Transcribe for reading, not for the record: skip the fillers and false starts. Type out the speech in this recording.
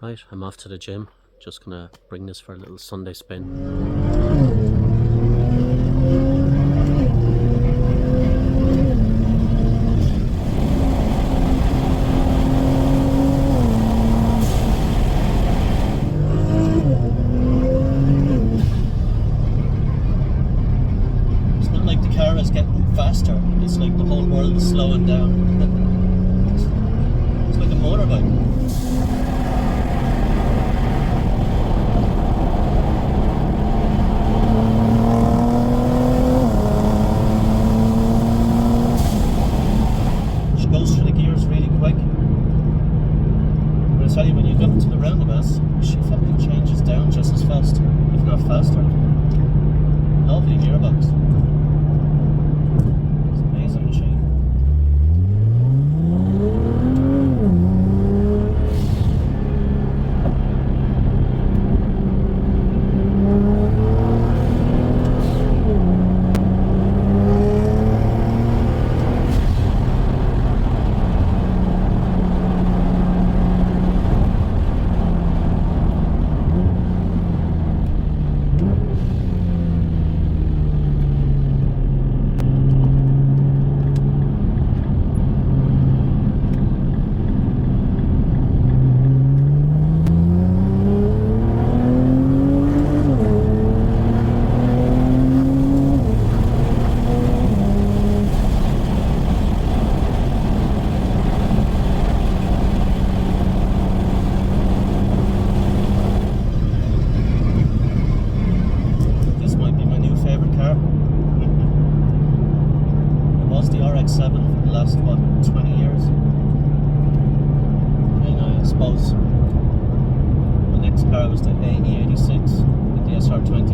Right, I'm off to the gym. Just gonna bring this for a little Sunday spin. It's not like the car is getting faster, it's like the whole world is slowing down. It's like a motorbike. Goes through the gears really quick. But I tell you, when you get to the roundabouts, she fucking changes down just as fast, if not faster. Lovely gearbox. It's an amazing machine. RX-7 for the last, 20 years. And I suppose the next car was the AE86, the SR20.